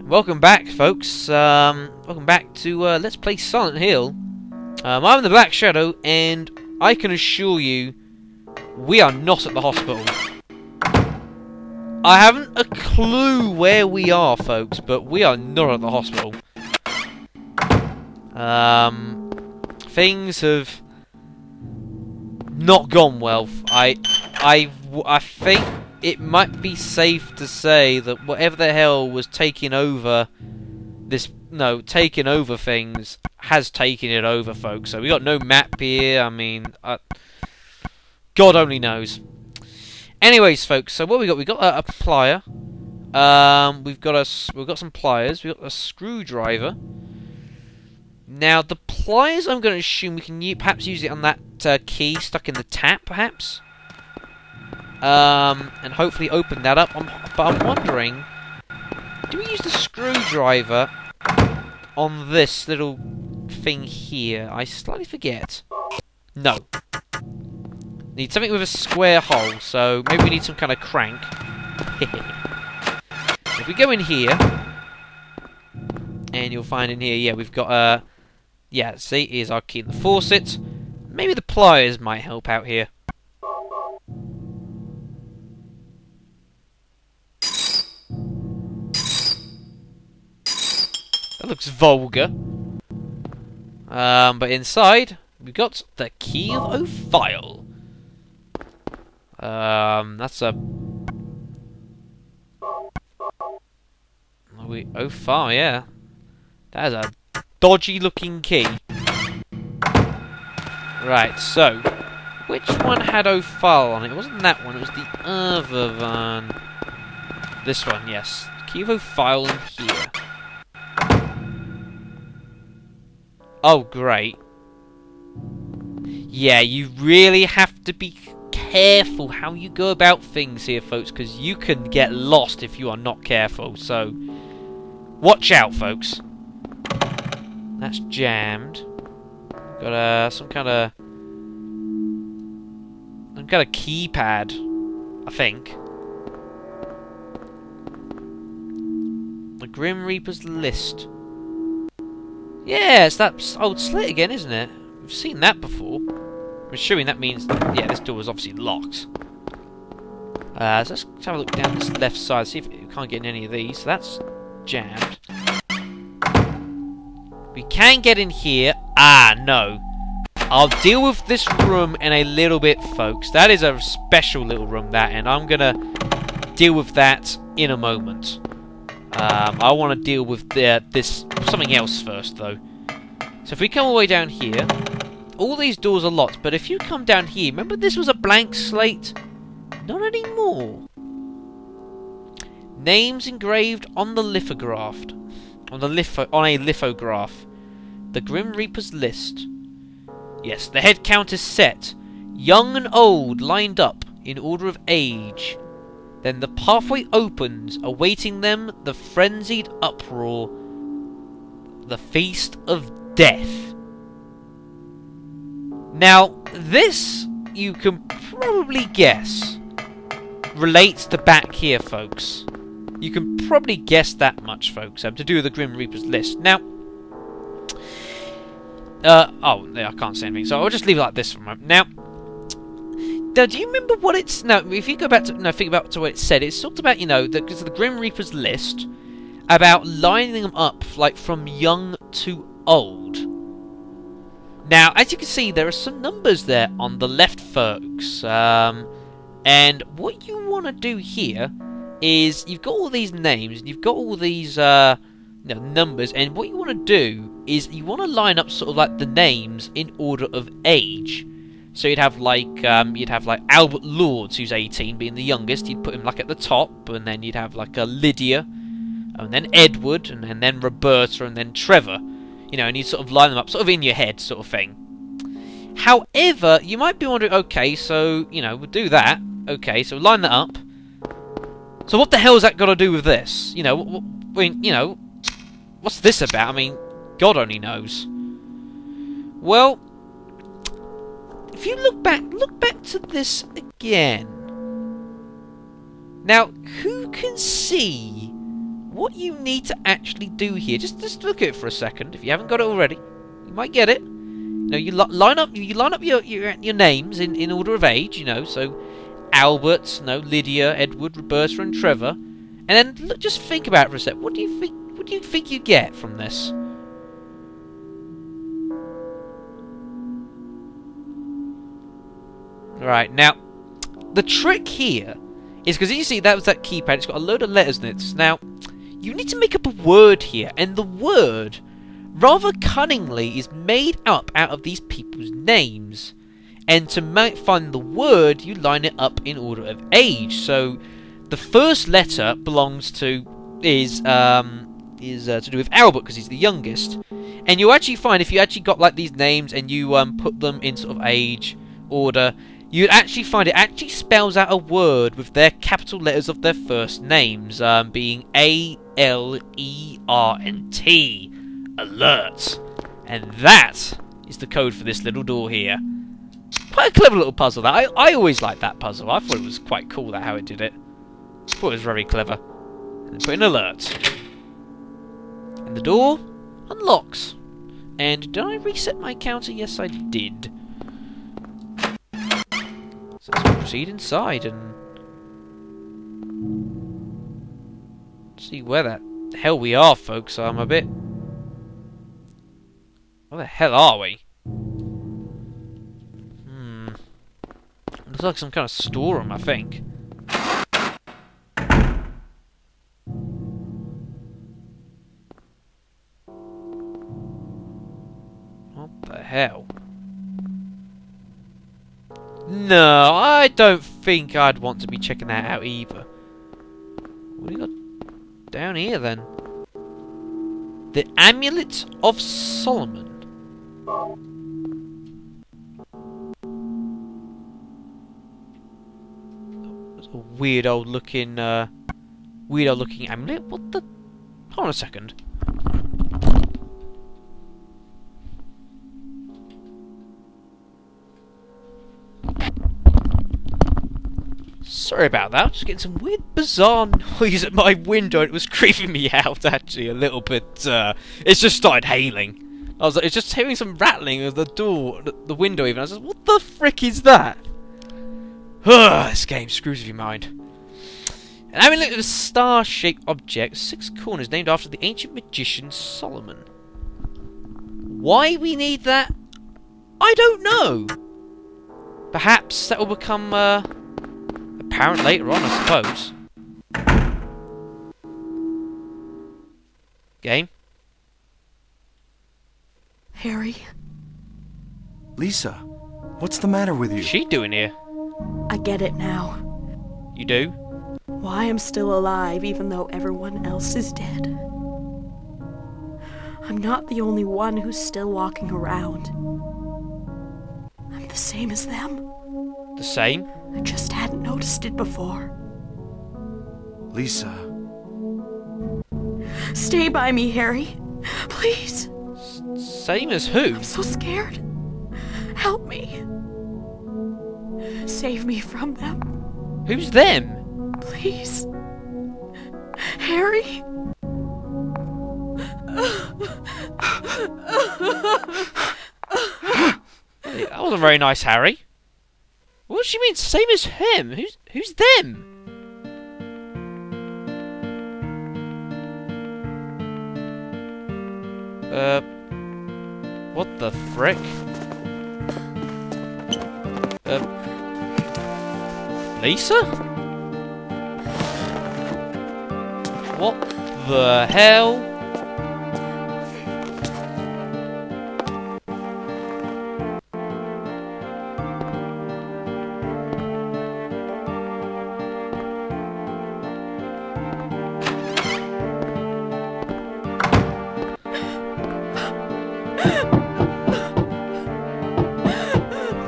Welcome back, folks. Welcome back to Let's Play Silent Hill. I'm the Black Shadow, and I can assure you, we are not at the hospital. I haven't a clue where we are, folks, but we are not at the hospital. Things have not gone well. I think it might be safe to say that whatever the hell was taking over taking over things has taken it over, folks. So we got no map here. I mean, God only knows. Anyways, folks. So what we got? We got a plier. We've got some pliers. We've got a screwdriver. Now the pliers, I'm going to assume we can perhaps use it on that key stuck in the tap, perhaps. And hopefully open that up. But I'm wondering, do we use the screwdriver on this little thing here? I slightly forget. No. Need something with a square hole, so maybe we need some kind of crank. If we go in here, and you'll find in here, yeah, we've got yeah, see, here's our key in the faucet. Maybe the pliers might help out here. That looks vulgar. But inside, we've got the key of O-File. That's a... O-File, yeah. That is a dodgy looking key. Right, so... which one had O-File on it? It wasn't that one, it was the other one. This one, yes. Key of O-File in here. Oh, great. Yeah, you really have to be careful how you go about things here, folks, because you can get lost if you are not careful. So, watch out, folks. That's jammed. Got some kind of keypad, I think. The Grim Reaper's list. Yeah, it's that old slit again, isn't it? We've seen that before. I'm assuming that means that, yeah, this door is obviously locked. So let's have a look down this left side, see if we can't get in any of these. So that's jammed. We can get in here. Ah, no. I'll deal with this room in a little bit, folks. That is a special little room, that, and I'm gonna deal with that in a moment. I want to deal with this something else first, though. So if we come all the way down here, all these doors are locked. But if you come down here, remember this was a blank slate? Not anymore. Names engraved on the lithograph. On a lithograph. The Grim Reaper's list. Yes, the head count is set. Young and old lined up in order of age. Then the pathway opens, awaiting them the frenzied uproar. The feast of death. Now, this, you can probably guess, relates to back here, folks. You can probably guess that much, folks, to do with the Grim Reaper's list. Now, oh, I can't say anything, so I'll just leave it like this for a moment. Now, do you remember what it's... No, if you go back to... No, think about to what it said. It's talked about, you know, the Grim Reaper's list, about lining them up, like, from young to old. Now, as you can see, there are some numbers there on the left, folks. And what you want to do here is, you've got all these names, and you've got all these numbers, and what you want to do is you want to line up sort of like the names in order of age. So you'd have like Albert Lords, who's 18, being the youngest. You'd put him like at the top, and then you'd have like a Lydia, and then Edward, and then Roberta, and then Trevor. You know, and you sort of line them up, sort of in your head, sort of thing. However, you might be wondering, okay, so you know, we'll do that. Okay, so line that up. So what the hell has that got to do with this? You know, I mean, you know, what's this about? I mean, God only knows. Well, if you look back to this again. Now, who can see what you need to actually do here, just look at it for a second. If you haven't got it already, you might get it. You know, you line up your names in order of age. You know, so Albert, Lydia, Edward, Roberta, and Trevor. And then look, just think about it for a sec. What do you think you get from this? Right, now, the trick here is, because you see that was that keypad, it's got a load of letters in it. Now, you need to make up a word here, and the word, rather cunningly, is made up out of these people's names. And to find the word, you line it up in order of age. So, the first letter is to do with Albert, because he's the youngest. And you'll actually find, if you actually got like these names and you put them in sort of age order, you'd actually find it actually spells out a word with their capital letters of their first names, being A-L-E-R-N-T. Alert. And that is the code for this little door here. Quite a clever little puzzle, that. I always liked that puzzle. I thought it was quite cool that how it did it. I thought it was very clever. And put in alert. And the door unlocks. And did I reset my counter? Yes, I did. So let's proceed inside and see where the hell we are, folks. I'm a bit... Where the hell are we? Looks like some kind of storeroom, I think. What the hell? No, I don't think I'd want to be checking that out either. What do you got down here then? The Amulet of Solomon. That's a weird old looking amulet. What the? Hold on a second. Sorry about that, I was just getting some weird bizarre noise at my window and it was creeping me out actually a little bit. It's just started hailing. I was like, it's just hearing some rattling of the door, the window even. I was like, what the frick is that? This game screws with your mind. An amulet of a star-shaped object, 6 corners, named after the ancient magician Solomon. Why we need that? I don't know. Perhaps that will become apparent later on, I suppose. Game? Harry? Lisa, what's the matter with you? What's she doing here? I get it now. You do? Why I'm still alive even though everyone else is dead. I'm not the only one who's still walking around. I'm the same as them. The same? I just hadn't noticed it before. Lisa. Stay by me, Harry. Please. Same as who? I'm so scared. Help me. Save me from them. Who's them? Please. Harry? That wasn't very nice, Harry. What does she mean? Same as him? Who's them? What the frick? Lisa? What the hell?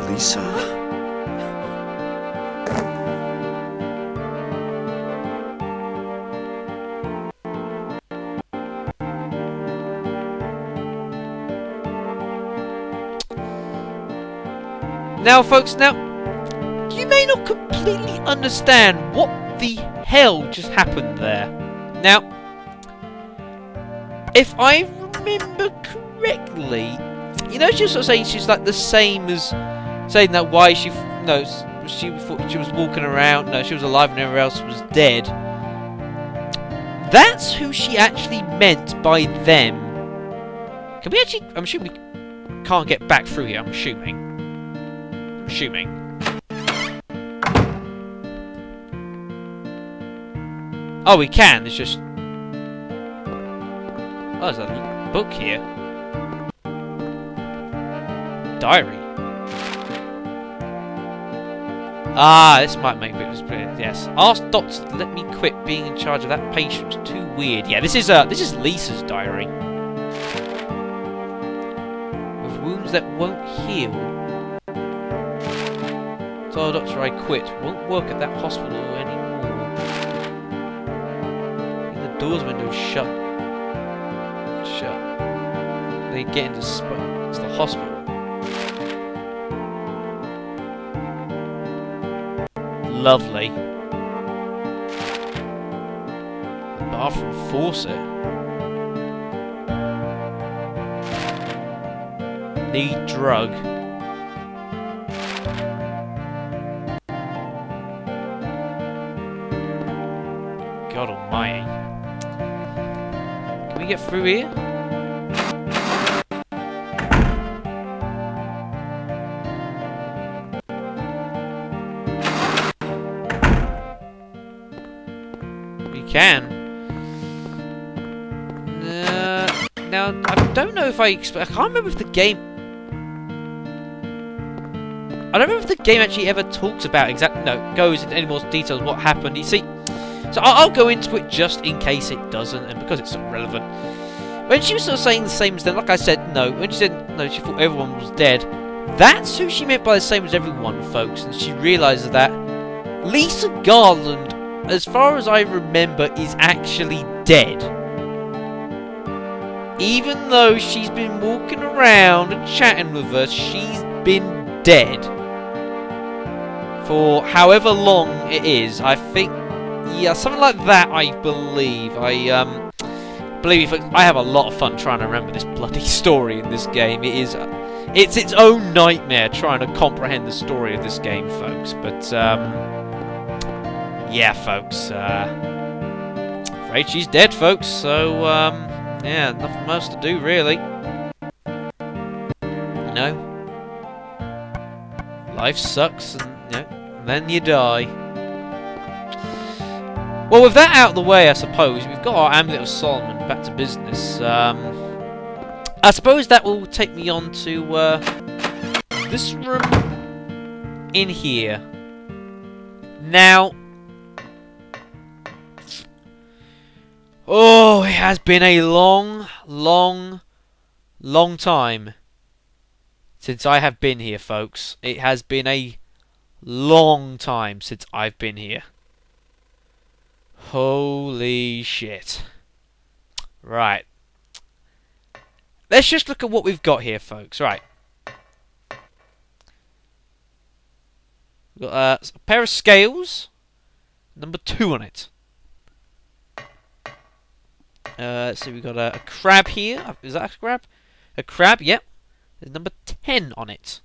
Lisa. Now, folks, you may not completely understand what the hell just happened there. Now, if I remember correctly, you know, she was sort of saying she's like the same as saying that why she she thought she was walking around. No, she was alive and everyone else was dead. That's who she actually meant by them. Can we actually? I'm assuming we can't get back through here. I'm assuming. Oh, we can. It's just. Oh, there's a book here. Diary. Ah, this might make it clear. Yes. Ask doctor to let me quit being in charge of that patient. It's too weird. Yeah, this is Lisa's diary. With wounds that won't heal. So, doctor, I quit. Won't work at that hospital anymore. The doors window shut. They get into it's the hospital. Lovely. Bathroom faucet. Need drug. God almighty. Can we get through here? Can. Now, I don't know if I can't remember if the game. I don't remember if the game actually ever talks about goes into any more details what happened. You see, so I'll go into it just in case it doesn't, and because it's sort of relevant. When she was sort of saying the same as them, like I said, no. When she said no, she thought everyone was dead. That's who she meant by the same as everyone, folks, and she realises that Lisa Garland, as far as I remember, is actually dead. Even though she's been walking around and chatting with us, she's been dead. For however long it is. I think, yeah, something like that, I believe. Believe me, I have a lot of fun trying to remember this bloody story in this game. It's its own nightmare trying to comprehend the story of this game, folks. But, yeah, folks, afraid she's dead, folks, so, yeah, nothing else to do, really. Life sucks, and then you die. Well, with that out of the way, I suppose, we've got our Amulet of Solomon, back to business. I suppose that will take me on to, this room in here. Now, oh, it has been a long time since I have been here, folks. It has been a long time since I've been here. Holy shit. Right. Let's just look at what we've got here, folks. Right. We've got a pair of scales. Number 2 on it. Let's see, we've got a crab here. Is that a crab? A crab, yep. There's number 10 on it.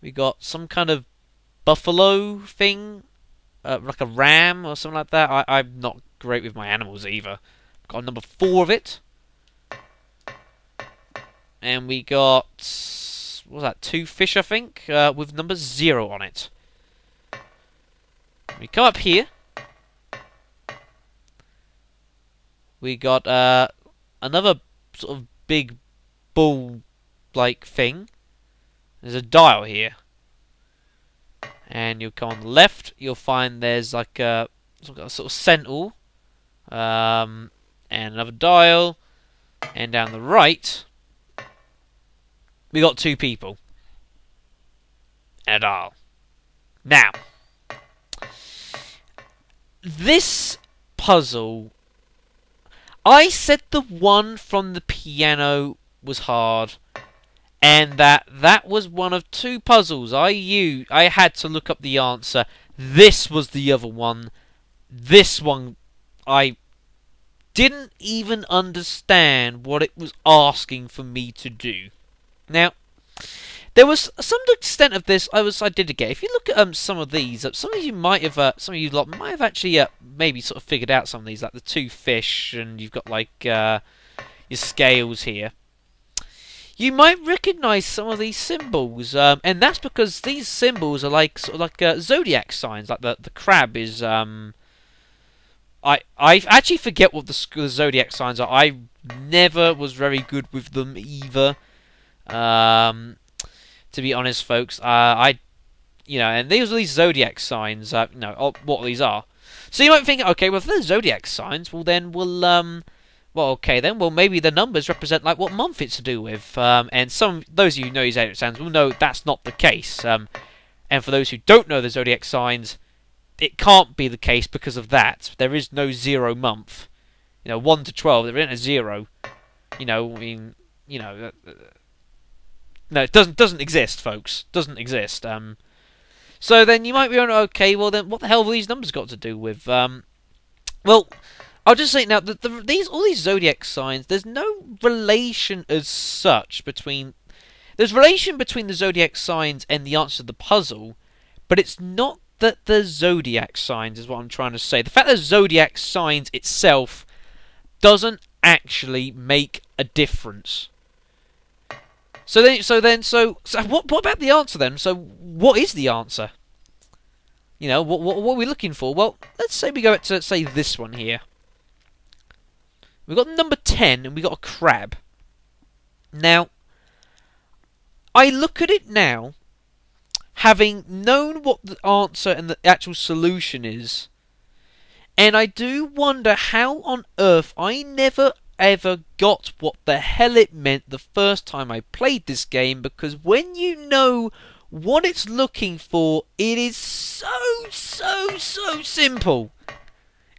We got some kind of buffalo thing. Like a ram or something like that. I'm not great with my animals either. Got number 4 of it. And we got, what was that, 2 fish, I think, with number 0 on it. We come up here. We got another sort of big bull-like thing. There's a dial here. And you'll come on the left, you'll find there's like a sort of sentinel. And another dial. And down the right, we got 2 people. And a dial. Now, this puzzle, I said the one from the piano was hard, and that was one of 2 puzzles I had to look up the answer. This was the other one this one, I didn't even understand what it was asking for me to do. Now, there was some extent of this I did get. If you look at some of these, some of you lot might have actually maybe sort of figured out some of these, like the two fish, and you've got like your scales here. You might recognise some of these symbols, and that's because these symbols are like sort of like zodiac signs. Like the crab is I actually forget what the zodiac signs are. I never was very good with them either. To be honest, folks, and these are these zodiac signs. What these are. So you might think, okay, well, if they're zodiac signs, well, then maybe the numbers represent like what month it's to do with. And those of you who know these zodiac signs will know that's not the case. And for those who don't know the zodiac signs, it can't be the case because of that. There is no 0 month. 1 to 12, there isn't a 0. No, it doesn't exist, folks. Doesn't exist. So then you might be wondering, okay, well then, what the hell have these numbers got to do with? Well, I'll just say now that all these zodiac signs, there's no relation as such between. There's relation between the zodiac signs and the answer to the puzzle, but it's not that the zodiac signs is what I'm trying to say. The fact that zodiac signs itself doesn't actually make a difference. So what about the answer then? So what is the answer? What are we looking for? Well, let's say we go to say this one here. We've got number 10 and we've got a crab. Now, I look at it now, having known what the answer and the actual solution is, and I do wonder how on earth I never ever got what the hell it meant the first time I played this game, because when you know what it's looking for, it is so simple.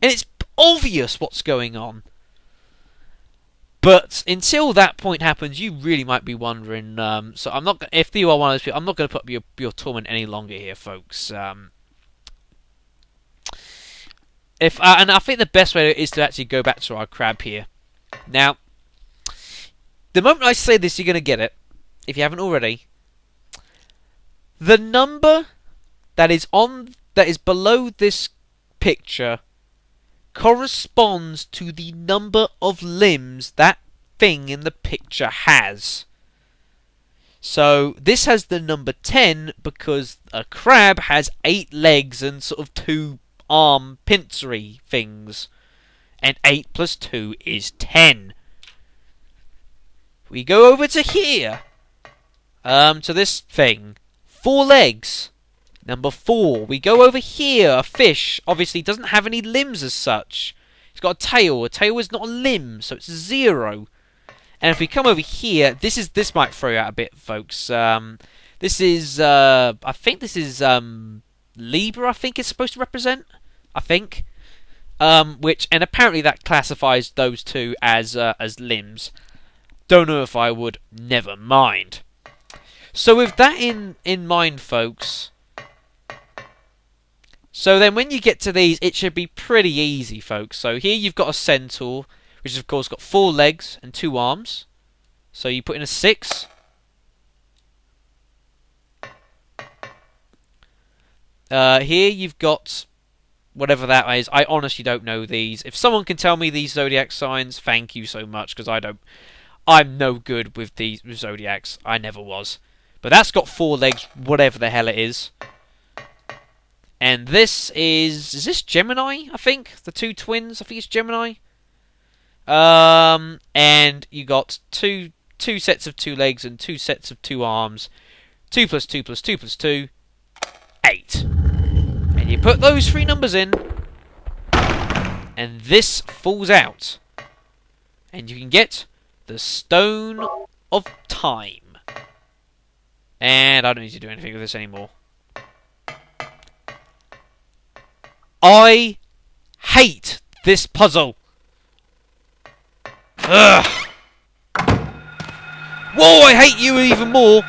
And it's obvious what's going on. But until that point happens, you really might be wondering. So I'm not. If you are one of those people, I'm not going to put up your torment any longer here, folks. And I think the best way is to actually go back to our crab here. Now, the moment I say this, you're going to get it. If you haven't already, the number that is below this picture corresponds to the number of limbs that thing in the picture has. So this has the number 10 because a crab has 8 legs and sort of 2 arm pincery things. And 8 plus 2 is 10. We go over to here. To this thing. 4 legs. Number 4. We go over here. A fish. Obviously doesn't have any limbs as such. It's got a tail. A tail is not a limb, so it's 0. And if we come over here, this might throw you out a bit, folks. This is I think this is Libra, I think it's supposed to represent. I think. And apparently that classifies those two as limbs. Don't know if I would. Never mind. So with that in mind, folks. So then when you get to these, it should be pretty easy, folks. So here you've got a centaur, which has of course got 4 legs and 2 arms. So you put in a 6. Here you've got whatever that is. I honestly don't know these. If someone can tell me these zodiac signs, thank you so much, because I'm no good with these zodiacs. I never was. But that's got 4 legs, whatever the hell it is. And this is this Gemini, I think? The 2 twins, I think it's Gemini. And you got two sets of 2 legs and 2 sets of 2 arms. 2 plus 2 plus 2 plus 2, 8. And you put those 3 numbers in, and this falls out. And you can get the Stone of Time. And I don't need to do anything with this anymore. I hate this puzzle. Ugh. Whoa, I hate you even more.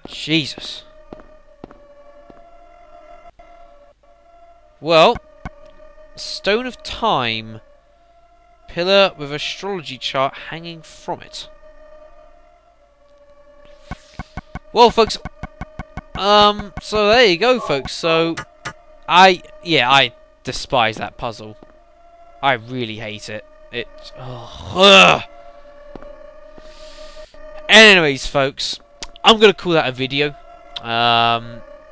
Jesus. Well, Stone of Time. Pillar with astrology chart hanging from it. Well, folks. So there you go, folks. So, I despise that puzzle. I really hate it. Ugh. Anyways, folks, I'm gonna call that a video.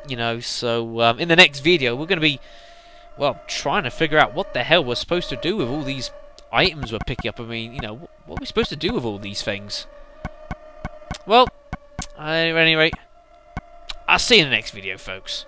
You know, so in the next video we're gonna be, well, trying to figure out what the hell we're supposed to do with all these items we're picking up. I mean, you know, what are we supposed to do with all these things? Well, at any rate, I'll see you in the next video, folks.